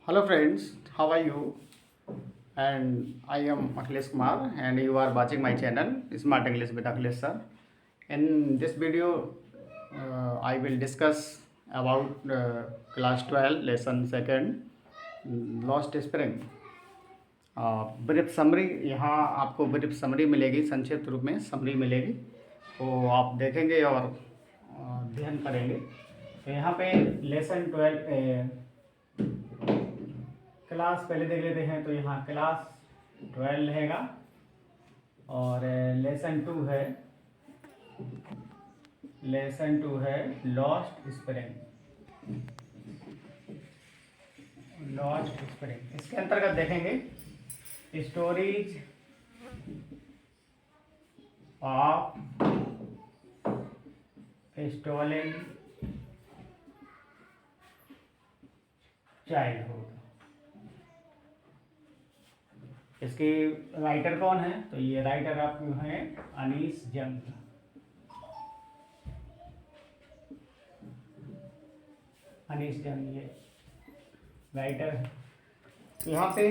Hello friends, how are you? And I am Akhilesh Kumar and you are watching my channel Smart English with Akhilesh sir. In this video, I will discuss about class 12 lesson 2 Lost Spring. Brief summary, यहाँ आपको brief summary मिलेगी, संक्षिप्त रूप में summary मिलेगी, तो आप देखेंगे और अध्ययन करेंगे। तो यहाँ पे लेसन 12 क्लास पहले देख लेते हैं। तो यहाँ क्लास 12 रहेगा और लेसन 2 है, लॉस्ट स्प्रिंग। इसके अंतर्गत देखेंगे स्टोरीज ऑफ स्टोलन चाइल्डहुड। इसके राइटर कौन है? तो ये राइटर आपके हैं अनीस जंग। ये राइटर है। यहाँ पे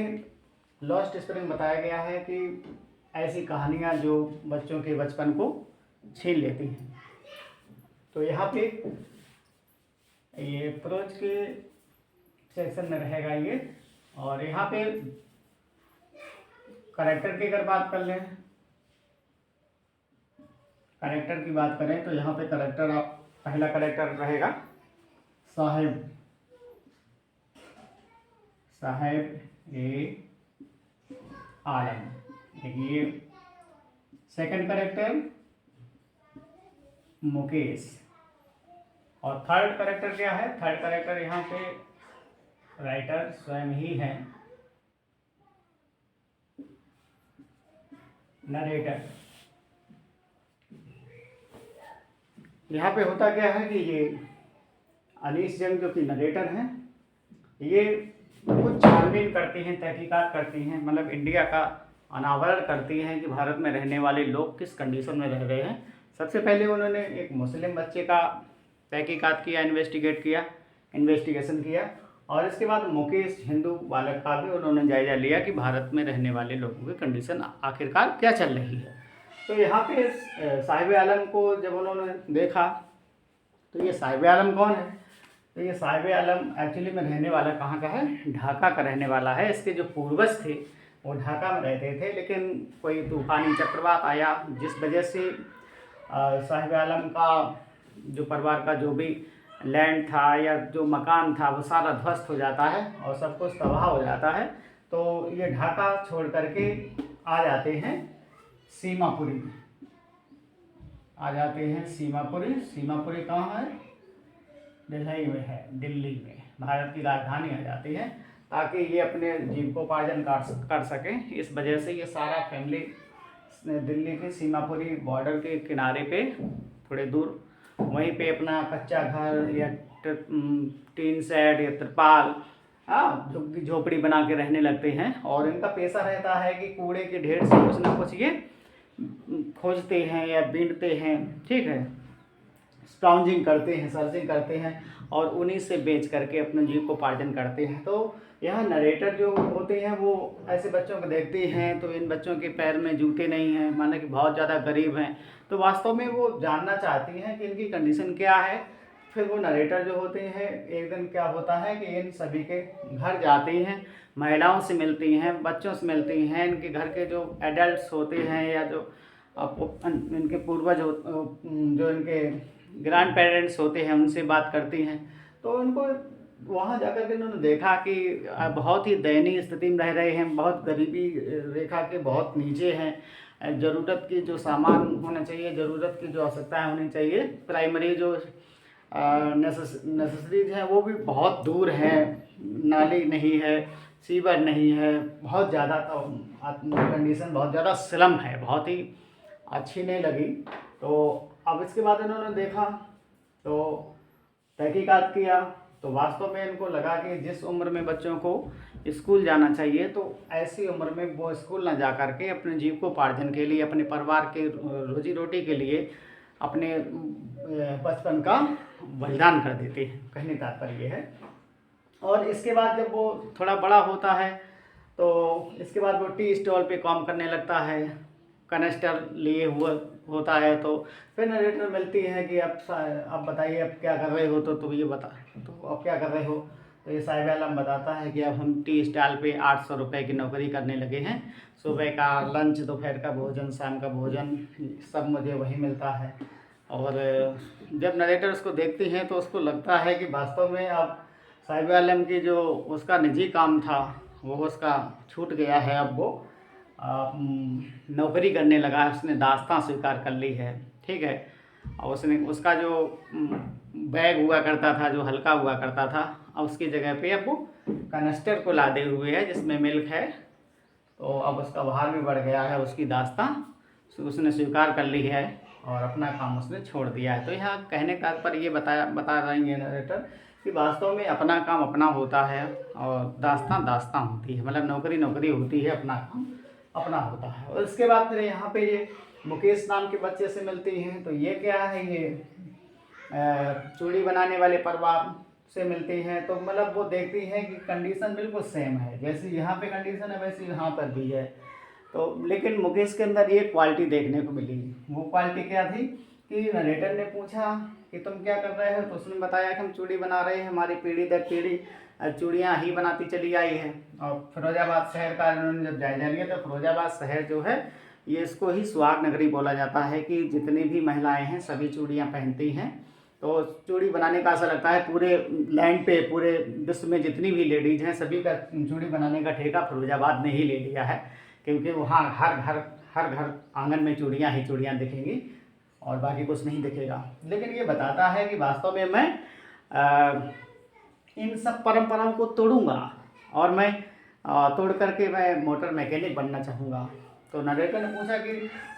लॉस्ट स्प्रिंग बताया गया है कि ऐसी कहानियाँ जो बच्चों के बचपन को छीन लेती हैं। तो यहाँ पे ये प्रोज के सेक्शन में रहेगा ये। और यहाँ पे करेक्टर की अगर बात कर लें, करेक्टर की बात करें तो यहाँ पे करेक्टर आप पहला करेक्टर रहेगा साहेब ए आलम। देखिए सेकंड करेक्टर मुकेश। और थर्ड करेक्टर क्या है? थर्ड करेक्टर यहाँ पे राइटर स्वयं ही है, नरेटर। यहाँ पे होता क्या है कि ये अनीस जंग जो कि नरेटर हैं, ये कुछ छानबीन करती हैं, तहकीकात करती हैं, मतलब इंडिया का अनावरण करती हैं कि भारत में रहने वाले लोग किस कंडीशन में रह रहे हैं। सबसे पहले उन्होंने एक मुस्लिम बच्चे का तहकीकात किया, इन्वेस्टिगेशन किया। और इसके बाद मुकेश हिंदू बालक का भी उन्होंने जायजा लिया कि भारत में रहने वाले लोगों की कंडीशन आखिरकार क्या चल रही है। तो यहाँ पे साहिब आलम को जब उन्होंने देखा तो ये साहिब आलम कौन है? तो ये साहिब आलम एक्चुअली में रहने वाला कहाँ का है? ढाका का रहने वाला है। इसके जो पूर्वज थे वो ढाका में रहते थे, लेकिन कोई तूफानी चक्रवात आया जिस वजह से साहिब आलम का जो परिवार का जो भी लैंड था या जो मकान था वो सारा ध्वस्त हो जाता है और सब कुछ तबाह हो जाता है। तो ये ढाका छोड़ करके आ जाते हैं सीमापुरी में। सीमापुरी कहाँ है? दिल्ली में है, दिल्ली में भारत की राजधानी आ जाती है, ताकि ये अपने जीविकोपार्जन कर सकें। इस वजह से ये सारा फैमिली दिल्ली के सीमापुरी बॉर्डर के किनारे पे थोड़े दूर वहीं पे अपना कच्चा घर या टीन शेड या तिरपाल झोपड़ी बना के रहने लगते हैं। और इनका पेशा रहता है कि कूड़े के ढेर से कुछ ना कुछ ये खोजते हैं या बीनते हैं, ठीक है, स्काउंजिंग करते हैं, सर्चिंग करते हैं और उन्हीं से बेच करके अपने जीविकोपार्जन करते हैं। तो यहाँ नरेटर जो होते हैं वो ऐसे बच्चों को देखते हैं तो इन बच्चों के पैर में जूते नहीं हैं, माना कि बहुत ज़्यादा गरीब हैं, तो वास्तव में वो जानना चाहती हैं कि इनकी कंडीशन क्या है। फिर वो नरेटर जो होते हैं, एक दिन क्या होता है कि इन सभी के घर जाती हैं, महिलाओं से मिलती हैं, बच्चों से मिलती हैं, इनके घर के जो एडल्ट्स होते हैं या जो इनके पूर्वज जो इनके ग्रैंड पेरेंट्स होते हैं उनसे बात करती हैं। तो उनको वहाँ जाकर के उन्होंने देखा कि बहुत ही दयनीय स्थिति में रह रहे हैं, बहुत गरीबी रेखा के बहुत नीचे हैं। ज़रूरत की जो सामान होना चाहिए, ज़रूरत की जो आवश्यकताएं होनी चाहिए, प्राइमरी जो नेसेसरीज हैं वो भी बहुत दूर हैं। नाली नहीं है, सीवर नहीं है, बहुत ज़्यादा कंडीशन बहुत ज़्यादा स्लम है, बहुत ही अच्छी नहीं लगी। तो अब इसके बाद इन्होंने देखा तो तहकीकात किया तो वास्तव में इनको लगा कि जिस उम्र में बच्चों को स्कूल जाना चाहिए तो ऐसी उम्र में वो स्कूल ना जा कर के अपने जीविकोपार्जन के लिए, अपने परिवार के रोजी रोटी के लिए अपने बचपन का बलिदान कर देते हैं। कहने का तात्पर्य है और इसके बाद जब वो थोड़ा बड़ा होता है तो इसके बाद वो टी स्टॉल पे काम करने लगता है, कनेस्टर लिए हुआ होता है। तो फिर नरेटर मिलती है कि अब बताइए अब क्या कर रहे हो, तो ये बता, तो अब क्या कर रहे हो। तो ये साहिब आलम बताता है कि अब हम टी स्टॉल पे 800 रुपये की नौकरी करने लगे हैं। सुबह का लंच, दोपहर का भोजन, शाम का भोजन, सब मुझे वही मिलता है। और जब नरेटर उसको देखती हैं तो उसको लगता है कि वास्तव में अब साहिब आलम की जो उसका निजी काम था वो उसका छूट गया है। अब वो नौकरी करने लगा है, उसने दास्तां स्वीकार कर ली है, ठीक है। और उसने उसका जो बैग हुआ करता था, जो हल्का हुआ करता था, अब उसकी जगह पे अब वो कनस्टर को लादे हुए है जिसमें मिल्क है। तो अब उसका भार भी बढ़ गया है, उसकी दास्तां उसने स्वीकार कर ली है और अपना काम उसने छोड़ दिया है। तो यहाँ कहने का पर ये बता रही है नरेटर कि वास्तव में अपना काम अपना होता है और दास्तां दास्तां होती है, मतलब नौकरी नौकरी होती है, अपना काम अपना होता है। और इसके बाद फिर यहाँ पे ये मुकेश नाम के बच्चे से मिलती हैं। तो ये क्या है, ये चूड़ी बनाने वाले परिवार से मिलती हैं। तो मतलब वो देखती हैं कि कंडीशन बिल्कुल सेम है, जैसी यहाँ पे कंडीशन है वैसी यहाँ पर भी है। तो लेकिन मुकेश के अंदर ये क्वालिटी देखने को मिली। वो क्वालिटी क्या थी कि नरेटर ने पूछा कि तुम क्या कर रहे हो, तो उसने बताया कि हम चूड़ी बना रहे हैं, हमारी पीढ़ी दर पीढ़ी चूड़ियाँ ही बनाती चली आई है। और फिरोजाबाद शहर का उन्होंने जब जायजा लिया तो फिरोजाबाद शहर जो है ये इसको ही सुहाग नगरी बोला जाता है कि जितनी भी महिलाएं हैं सभी चूड़ियाँ पहनती हैं। तो चूड़ी बनाने का ऐसा लगता है पूरे लैंड पे, पूरे विश्व में जितनी भी लेडीज़ हैं सभी का चूड़ी बनाने का ठेका फिरोजाबाद ने ही ले लिया है, क्योंकि वहाँ हर घर आंगन में चूड़ियाँ ही चूड़ियाँ दिखेंगी और बाकी कुछ नहीं दिखेगा। लेकिन ये बताता है कि वास्तव में मैं इन सब परंपराओं को तोड़ूंगा और मैं तोड़ करके मैं मोटर मैकेनिक बनना चाहूँगा। तो नरेटर ने पूछा कि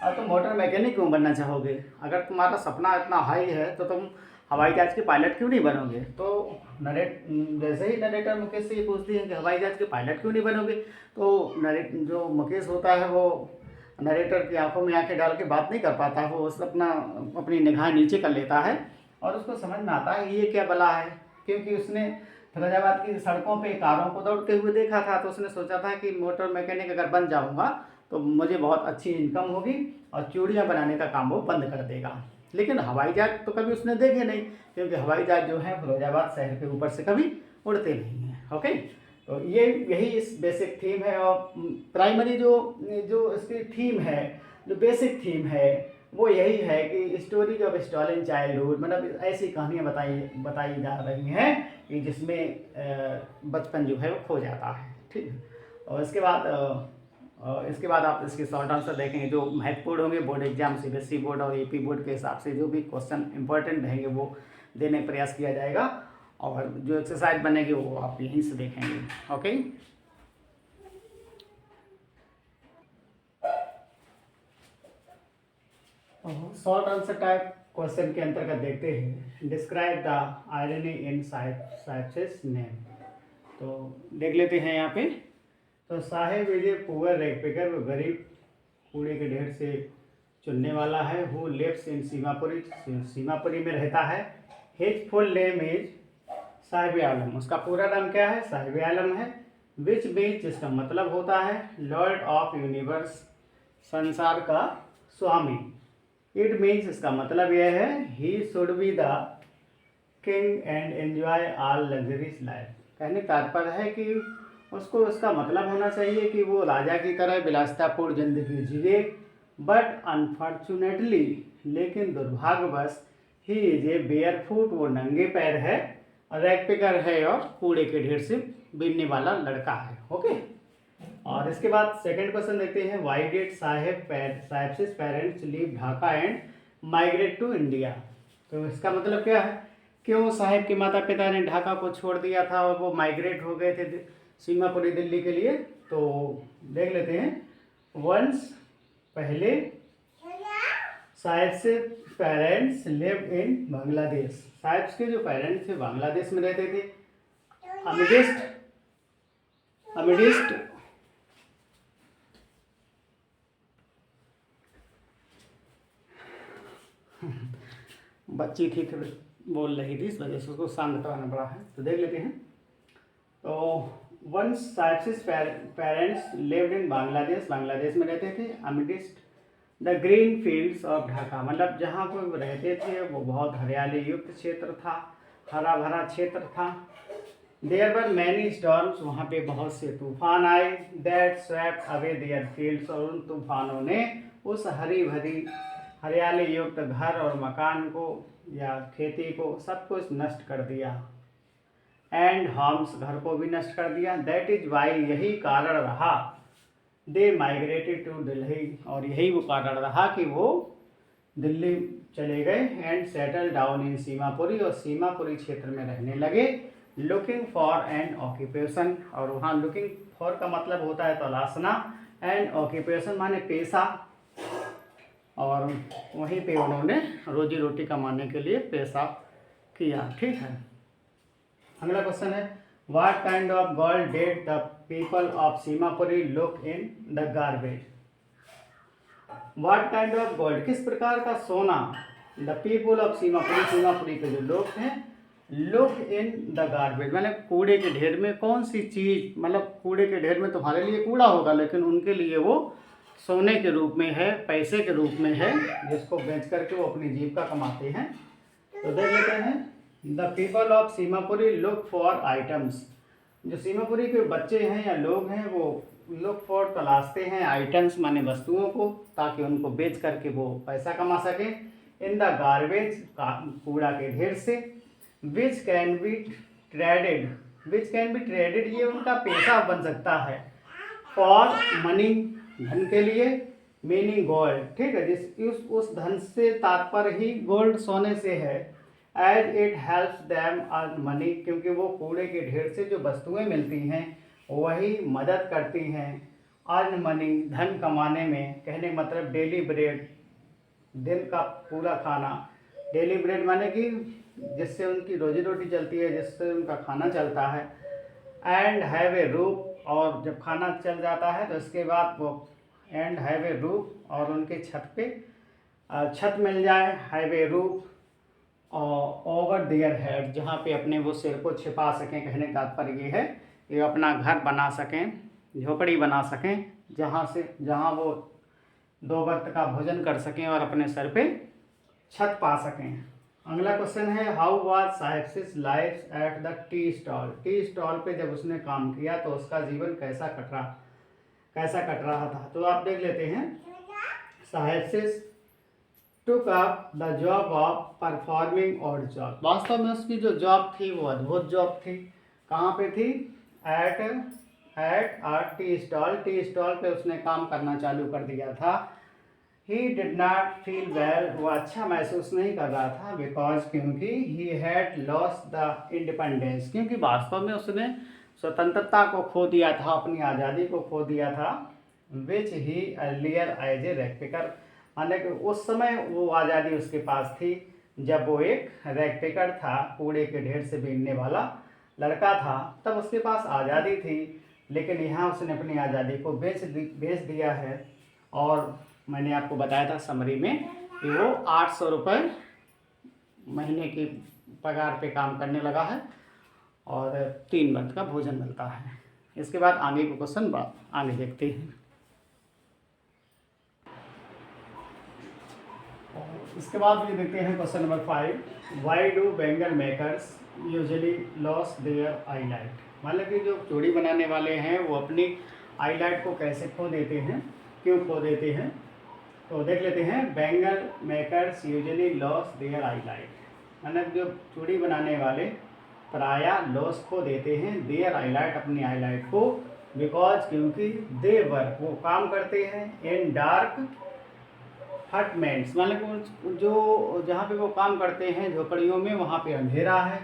तुम मोटर मैकेनिक क्यों बनना चाहोगे, अगर तुम्हारा सपना इतना हाई है तो तुम हवाई जहाज़ के पायलट क्यों नहीं बनोगे। तो जैसे ही नरेटर मुकेश से ये पूछती है कि हवाई जहाज़ के पायलट क्यों नहीं बनोगे, तो जो मुकेश होता है वो नरेटर की आंखों में आंखें डाल के बात नहीं कर पाता, वो उस अपनी निगाह नीचे कर लेता है और उसको समझ में आता है ये क्या बला है। क्योंकि उसने फिरोजाबाद की सड़कों पे कारों को दौड़ते हुए देखा था, तो उसने सोचा था कि मोटर मैकेनिक अगर बन जाऊंगा तो मुझे बहुत अच्छी इनकम होगी और चूड़ियाँ बनाने का काम वो बंद कर देगा। लेकिन हवाई जहाज तो कभी उसने देखे नहीं, क्योंकि हवाई जहाज जो है फिरोजाबाद शहर के ऊपर से कभी उड़ते नहीं हैं। ओके, तो यही इस बेसिक थीम है। और प्राइमरी जो इसकी थीम है, जो बेसिक थीम है वो यही है कि स्टोरीज ऑफ स्टॉलन चाइल्डहुड, मतलब ऐसी कहानियाँ बताई जा रही हैं कि जिसमें बचपन जो है वो खो जाता है, ठीक है। और इसके बाद आप इसके शॉर्ट आंसर देखेंगे जो महत्वपूर्ण होंगे बोर्ड एग्जाम, सीबीएसई बोर्ड और यूपी बोर्ड के हिसाब से जो भी क्वेश्चन इंपॉर्टेंट रहेंगे वो देने का प्रयास किया जाएगा। और जो एक्सरसाइज बनेगी वो आप यहीं से देखेंगे। Okay, short answer type question के अंतर्गत देखते हैं describe the irony in Saheb's name. तो देख लेते हैं यहाँ पे। तो Saheb is a poor rag picker, वो गरीब कूड़े के ढेर से चुनने वाला है। Who lives in Seemapuri, Seemapuri में रहता है। His full name is Sahib Alam, उसका पूरा नाम क्या है, साहिब आलम है। विच मीन्स, जिसका मतलब होता है लॉर्ड ऑफ यूनिवर्स, संसार का स्वामी। इट मीन्स, इसका मतलब यह है he should be the king and enjoy all luxuries life. कहने का तात्पर्य है कि उसको उसका मतलब होना चाहिए कि वो राजा की तरह विलासितापूर्ण जिंदगी जिए। बट अनफॉर्चुनेटली, लेकिन दुर्भाग्यवश, ही इज ए बेयरफुट, वो नंगे पैर है, रैग पिकर है और कूड़े के ढेर से बीनने वाला लड़का है। ओके, और इसके बाद सेकंड क्वेश्चन देखते हैं। Why did Saheb's parents leave Dhaka and migrate to India. तो इसका मतलब क्या है, क्यों साहिब के माता पिता ने ढाका को छोड़ दिया था और वो माइग्रेट हो गए थे सीमापुरी दिल्ली के लिए। तो देख लेते हैं। वंस, पहले, साहिब से parents live in Bangladesh, Sahib के जो पेरेंट्स थे बांग्लादेश में रहते थे। अमिडिस्ट बच्ची थी, बोल रही थी, इस वजह से उसको शांत कराना पड़ा है। तो देख लेते हैं। तो once Saheb's parents lived in Bangladesh, Bangladesh में रहते थे। Amidst the green fields of Dhaka, मतलब जहाँ पर रहते थे वो बहुत हरियाली युक्त क्षेत्र था, हरा भरा क्षेत्र था। देयर वर मैनी स्टॉर्म्स, वहाँ पे बहुत से तूफान आए। That swept away there fields, और उन तूफानों ने उस हरी भरी हरियाली युक्त घर और मकान को या खेती को सब कुछ नष्ट कर दिया। एंड होम्स, घर को भी नष्ट कर दिया। दैट इज वाई, यही कारण रहा। दे माइग्रेटेड टू दिल्ली, और यही वो कारण रहा कि वो दिल्ली चले गए। And settle down in Seemapuri, और सीमापुरी क्षेत्र में रहने लगे। लुकिंग फॉर एन ऑक्यूपेशन, और वहाँ लुकिंग फॉर का मतलब होता है तलाशना, एंड ऑक्यूपेशन माने पेशा, और वहीं पे उन्होंने रोजी रोटी कमाने के लिए पेशा किया। ठीक है, अगला क्वेश्चन है what kind of gold did the people of Seemapuri look in the garbage. What kind of gold, किस प्रकार का सोना the people of Seemapuri, Seemapuri के जो लोग हैं, लुक इन द गार्बेज, मतलब कूड़े के ढेर में कौन सी चीज, मतलब कूड़े के ढेर में तुम्हारे लिए कूड़ा होगा लेकिन उनके लिए वो सोने के रूप में है, पैसे के रूप में है, जिसको बेच करके वो अपनी जीविका कमाते हैं। तो देख लेते हैं the people of Seemapuri look for items, जो सीमापुरी के बच्चे हैं या लोग हैं वो लुक फॉर तलाशते हैं आइटम्स माने वस्तुओं को, ताकि उनको बेच करके वो पैसा कमा सकें। इन द गार्बेज, कूड़ा के ढेर से। Which can be traded, which can be traded, ये उनका पेशा बन सकता है। फॉर मनी, धन के लिए। मीनिंग गोल्ड, ठीक है, जिस उस धन से तात्पर्य ही गोल्ड सोने से है। As it helps them earn money, क्योंकि वो कूड़े के ढेर से जो वस्तुएं मिलती हैं वही मदद करती हैं अर्न मनी, धन कमाने में। कहने का मतलब डेली ब्रेड, दिन का पूरा खाना। डेली ब्रेड माने कि जिससे उनकी रोजी रोटी चलती है, जिससे उनका खाना चलता है। एंड हैव ए रूफ, और जब खाना चल जाता है तो इसके बाद वो एंड हैव ए रूफ, और उनके छत पे छत मिल जाए। Have a roof over their head, जहाँ पे अपने वो सिर को छिपा सकें। कहने का तात्पर्य ये है कि अपना घर बना सकें, झोपड़ी बना सकें, जहाँ वो दो वक्त का भोजन कर सकें और अपने सर पे छत पा सकें। अगला क्वेश्चन है how was sahibs life at the tea stall. Tea stall पे जब उसने काम किया तो उसका जीवन कैसा कट रहा था। तो आप देख लेते हैं sahibs took up the job of performing odd job. वास्तव में उसकी जो जॉब थी वो अद्भुत जॉब थी। कहाँ पे थी? At a tea stall. Tea stall पे उसने काम करना चालू कर दिया था। He did not feel well, वो अच्छा महसूस नहीं कर रहा था। बिकॉज, क्योंकि he had lost the independence, क्योंकि वास्तव में उसने स्वतंत्रता को खो दिया था, अपनी आज़ादी को खो दिया था। विच ही अर्लियर एज ए रैगपिकर, माने कि उस समय वो आज़ादी उसके पास थी जब वो एक रैगपिकर था, कूड़े के ढेर से बीनने वाला लड़का था, तब उसके पास आज़ादी थी। लेकिन यहाँ उसने अपनी आज़ादी को बेच दिया है। और मैंने आपको बताया था समरी में कि वो 800 रुपये महीने की पगार पे काम करने लगा है और 3 वक्त का भोजन मिलता है। इसके बाद आगे को क्वेश्चन आगे देखते हैं। इसके बाद ये देखते हैं question number 5। Why do bangle makers usually lose their eyesight. मतलब कि जो चूड़ी बनाने वाले हैं वो अपनी आईलाइट को कैसे खो देते हैं, क्यों खो देते हैं। तो देख लेते हैं। Bangle makers usually lose their eyesight, मतलब जो चूड़ी बनाने वाले प्रायः लॉस खो देते हैं देयर आईलाइट, अपनी आईलाइट को। बिकॉज, क्योंकि दे वर्क, वो काम करते हैं इन डार्क हटमेंट्स, मतलब जो जहाँ पे वो काम करते हैं झोपड़ियों में, वहाँ पे अंधेरा है।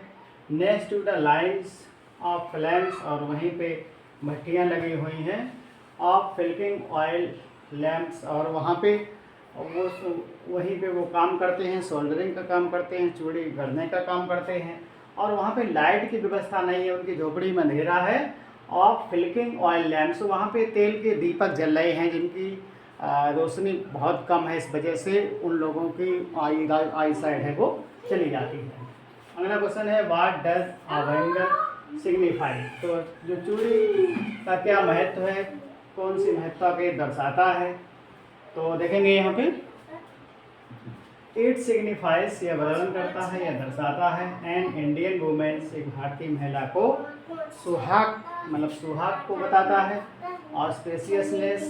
Next to the lines of flames, और वहीं पे भट्टियाँ लगी हुई हैं। ऑफ फिल्किंग ऑयल लैम्प्स, और वहाँ पे वो वहीं पे वो काम करते हैं, सोल्डरिंग का काम करते हैं, चूड़ी गढ़ने का काम करते हैं। और वहाँ पे लाइट की व्यवस्था नहीं है, उनकी झोपड़ी में अंधेरा है। ऑफ फिल्किंग ऑयल लैम्प्स, वहाँ पे तेल के दीपक जल रहे हैं जिनकी रोशनी बहुत कम है, इस वजह से उन लोगों की आई साइड है वो चली जाती है। अगला क्वेश्चन है what does a bangle signify. तो जो चूड़ी का क्या महत्व है, कौन सी महत्ता के दर्शाता है, तो देखेंगे यहाँ पे इट सिग्निफाइज, यह वर्णन करता है, यह दर्शाता है एन इंडियन वुमेन्स, एक भारतीय महिला को सुहाग, मतलब सुहाग को बताता है, और स्पेसियसनेस,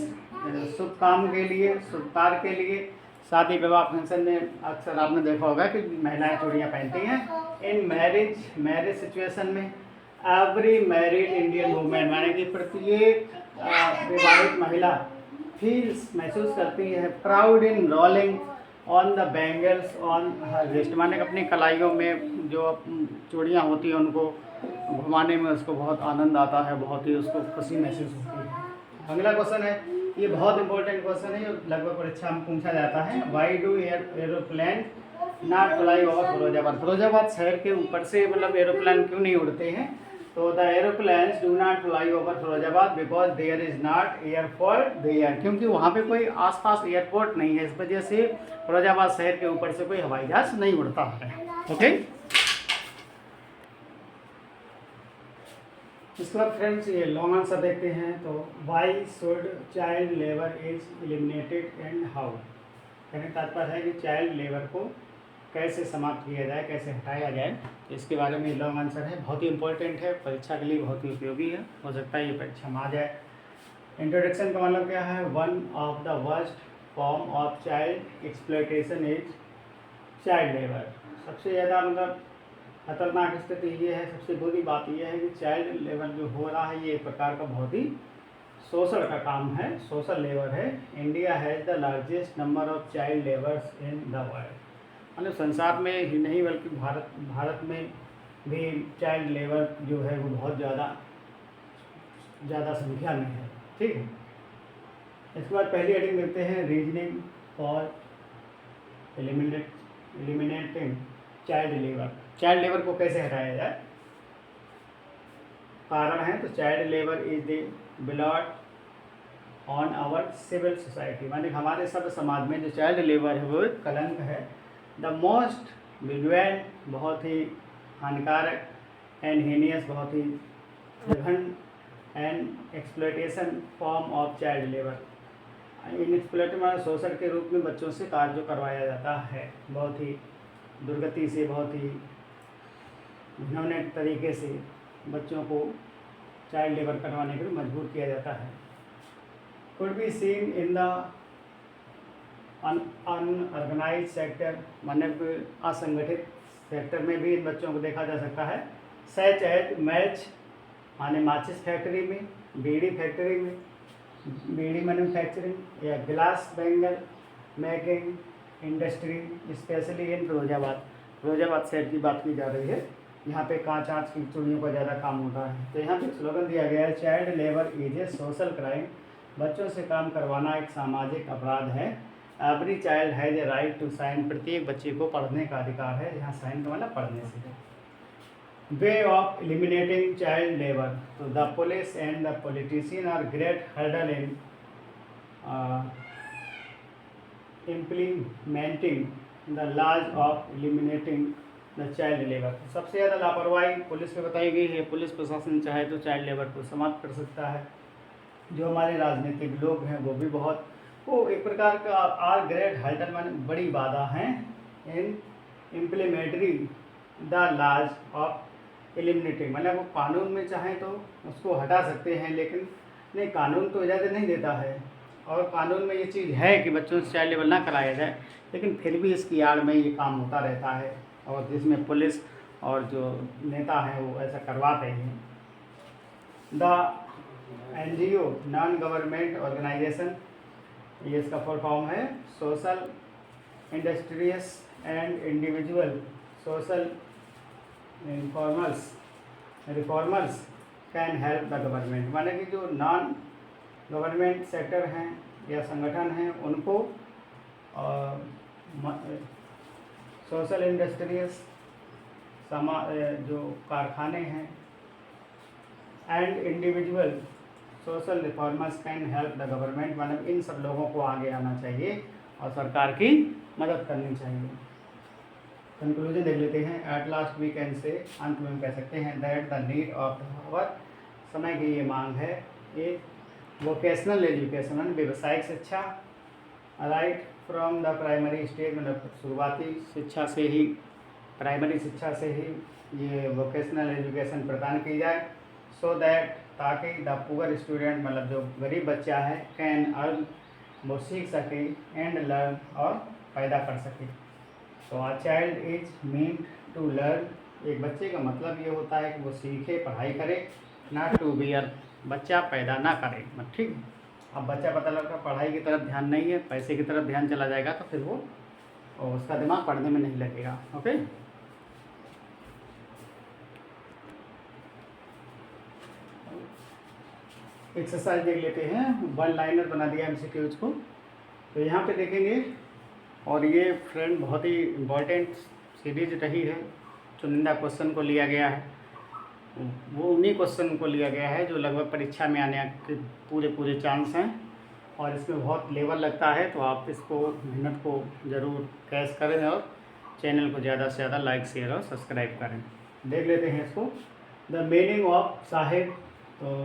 शुभ काम के लिए, शुभ कार्य के लिए। शादी विवाह फंक्शन में अक्सर आपने देखा होगा कि महिलाएं चूड़ियाँ पहनती हैं। इन मैरिज सिचुएशन में एवरी मैरिड इंडियन वुमेन, माने कि प्रत्येक विवाहित महिला फील्स, महसूस करती है, proud in rolling on the bangles on her wrist, माने कि अपनी कलाइयों में जो चूड़ियाँ होती हैं उनको घुमाने में उसको बहुत आनंद आता है, बहुत ही उसको खुशी महसूस होती है। अगला क्वेश्चन है, ये बहुत इंपॉर्टेंट क्वेश्चन है, लगभग परीक्षा में पूछा जाता है। Why do aeroplane not fly over Firozabad, Firozabad शहर के ऊपर से मतलब एरोप्लेन क्यों नहीं उड़ते हैं? तो the aeroplanes do not fly over Firozabad because there is not airport there, क्योंकि वहाँ पे कोई आसपास एयरपोर्ट नहीं है, इस वजह से फिरोजाबाद शहर के ऊपर से कोई हवाई जहाज नहीं उड़ता है। ओके, इसके बाद फ्रेंड्स ये लॉन्ग आंसर देखते हैं। तो why should child labour is eliminated and how, कहने का तात्पर्य है कि चाइल्ड लेबर को कैसे समाप्त किया जाए, कैसे हटाया जाए, तो इसके बारे में लॉन्ग आंसर है, बहुत ही इंपॉर्टेंट है, परीक्षा के लिए बहुत ही उपयोगी है, हो सकता है ये परीक्षा में आ जाए। इंट्रोडक्शन का मतलब क्या है? One of the worst form of child exploitation is child labour. सबसे ज़्यादा मतलब खतरनाक स्थिति ये है, सबसे बुरी बात यह है कि चाइल्ड लेबर जो हो रहा है ये एक प्रकार का बहुत ही शोषण का काम है, सोशल लेबर है। India has the largest number of child labours in the world, मतलब संसार में ही नहीं बल्कि भारत में भी चाइल्ड लेबर जो है वो बहुत ज़्यादा संख्या में है। ठीक है, इसके बाद पहली हेडिंग देखते हैं, reasoning for eliminating child labour. Child labour को कैसे हटाया जाए? कारण है तो child labour is the blot on our civil society, माने हमारे सब समाज में जो चाइल्ड लेबर है वो एक कलंक है। द मोस्ट विलुएंट, बहुत ही हानिकारक, एंड हीनियस, बहुत ही जघन्य, and exploitation form of child labour, in exploitation शोषण के रूप में बच्चों से कार्य जो करवाया जाता है, बहुत ही दुर्गति से, बहुत ही घिनौने तरीके से बच्चों को चाइल्ड लेबर करवाने के लिए मजबूर किया जाता है। Could be seen in the unorganised sector, मतलब असंगठित सेक्टर में भी इन बच्चों को देखा जा सकता है। सच एज मैच, माने माचिस फैक्ट्री में, बीड़ी फैक्ट्री में, बीड़ी मैन्युफैक्चरिंग, या glass bangle making industry, specially in Firozabad शहर की बात की जा रही है, यहाँ पे कांच की चूड़ियों का ज़्यादा काम होता है। तो यहाँ पे स्लोगन दिया गया है, child labour is a social crime, बच्चों से काम करवाना एक सामाजिक अपराध है। Every child has a right to shine, प्रत्येक बच्चे को पढ़ने का अधिकार है, यहाँ साइन का मतलब पढ़ने से। Way of eliminating child labour, तो the police and the politician are great hurdle in implementing the laws of eliminating the child labour. सबसे ज़्यादा लापरवाही पुलिस पे बताई गई है। पुलिस प्रशासन चाहे तो चाइल्ड लेबर को समाप्त कर सकता है। जो हमारे राजनीतिक लोग हैं वो भी बहुत, वो एक प्रकार का आर ग्रेट हर्डल, माने बड़ी बाधा हैं इन इम्प्लीमेंटरी द लॉज ऑफ एलिमिनेटिंग, मतलब वो कानून में चाहें तो उसको हटा सकते हैं, लेकिन नहीं, कानून तो इजाज़त नहीं देता है, और कानून में ये चीज़ है कि बच्चों से चाइल्ड लेबर ना कराया जाए, लेकिन फिर भी इसकी आड़ में ये काम होता रहता है, और जिसमें पुलिस और जो नेता हैं वो ऐसा करवाते हैं। The NGO, non government organisation, ये इसका फुल फॉर्म है, social industrious and individual social reformers can help the government, माने कि जो नॉन गवर्नमेंट सेक्टर हैं या संगठन हैं उनको सोशल इंडस्ट्रियस जो कारखाने हैं and individual social reformers can help the government, मतलब इन सब लोगों को आगे आना चाहिए और सरकार की मदद करनी चाहिए। कंक्लूजन देख लेते हैं। At last we can say, अंत में हम कह सकते हैं that the need of hour, समय की ये मांग है, ये वोकेशनल एजुकेशन, व्यवसायिक शिक्षा, right from the primary stage, मतलब शुरुआती शिक्षा से ही, प्राइमरी शिक्षा से ही ये वोकेशनल एजुकेशन प्रदान की जाए, सो दैट, ताकि द पुअर स्टूडेंट, मतलब जो गरीब बच्चा है, कैन अर्न, वो सीख सके, एंड लर्न, और पैदा कर सके। तो a child is mean to learn, एक बच्चे का मतलब ये होता है कि वो सीखे, पढ़ाई करे, नॉट टू बियर, बच्चा पैदा ना करे, ठीक। अब बच्चा पता लगा पढ़ाई की तरफ ध्यान नहीं है, पैसे की तरफ ध्यान चला जाएगा, तो फिर वो, और उसका दिमाग पढ़ने में नहीं लगेगा। ओके, एक्सरसाइज देख लेते हैं। वन लाइनर बना दिया एमसीक्यूज को, तो यहाँ पे देखेंगे, और ये फ्रेंड बहुत ही इम्पोर्टेंट सीरीज रही है। चुनिंदा क्वेश्चन को लिया गया है, वो उन्हीं क्वेश्चन को लिया गया है जो लगभग परीक्षा में आने के पूरे चांस हैं, और इसमें बहुत लेवल लगता है। तो आप इसको, मेहनत को ज़रूर कैच करें, और चैनल को ज़्यादा से ज़्यादा लाइक, शेयर और सब्सक्राइब करें। देख लेते हैं इसको। द मीनिंग ऑफ साहिब, तो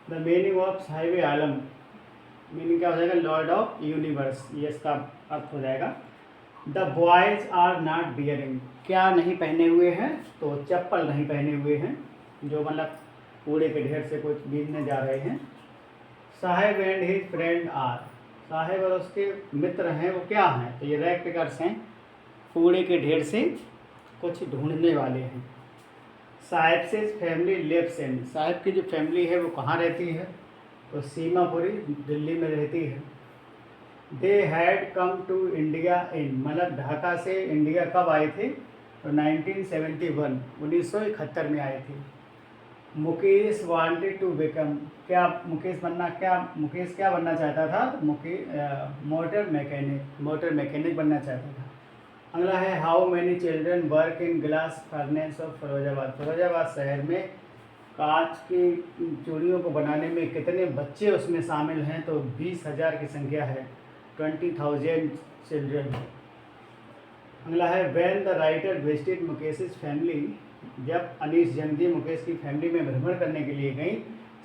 the meaning of Sahib Alam, meaning क्या हो जाएगा, लॉर्ड ऑफ यूनिवर्स, ये इसका अर्थ हो जाएगा। The boys are not bearing, क्या नहीं पहने हुए हैं, तो चप्पल नहीं पहने हुए हैं, जो मतलब कूड़े के ढेर से कुछ बीनने जा रहे हैं। Saheb and his friend are, Saheb और उसके मित्र हैं, वो क्या हैं, तो ये रैग पिकर्स हैं, कूड़े के ढेर से कुछ ढूंढने वाले हैं। साहिब से फैमिली लिव्स इन, साहिब की जो फैमिली है वो कहाँ रहती है, तो सीमापुरी, दिल्ली में रहती है। They had come to India in, मतलब ढाका से इंडिया कब आए थे, तो 1971, 1971 में आए थे। मुकेश वांटेड टू बिकम, क्या मुकेश क्या बनना चाहता था, मोटर मैकेनिक बनना चाहता था। अगला है how many children work in glass furnace of Firozabad, Firozabad शहर में कांच की चूड़ियों को बनाने में कितने बच्चे उसमें शामिल हैं, तो 20,000 की संख्या है, 20,000 चिल्ड्रन। अगला है when the writer visited Mukesh family, जब अनीस जनती मुकेश की फैमिली में भ्रमण करने के लिए गई,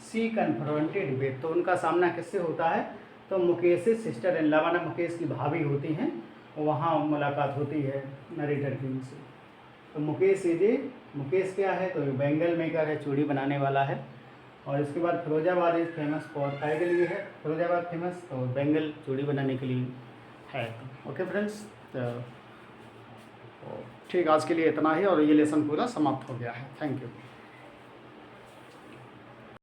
सी कन्फ्रंटेड विद, तो उनका सामना किससे होता है, तो मुकेश सिस्टर इन लॉ, माना मुकेश की भाभी होती हैं, वहाँ मुलाकात होती है नरेटर की उनसे। तो मुकेश क्या है, तो बैंगल मेकर है, चूड़ी बनाने वाला है। और इसके बाद फिरोजाबाद इज फेमस फॉर, काय के लिए है फिरोजाबाद फेमस, तो बैंगल, चूड़ी बनाने के लिए है। ओके फ्रेंड्स, तो ठीक, आज के लिए इतना ही, और ये लेसन पूरा समाप्त हो गया है। Thank you.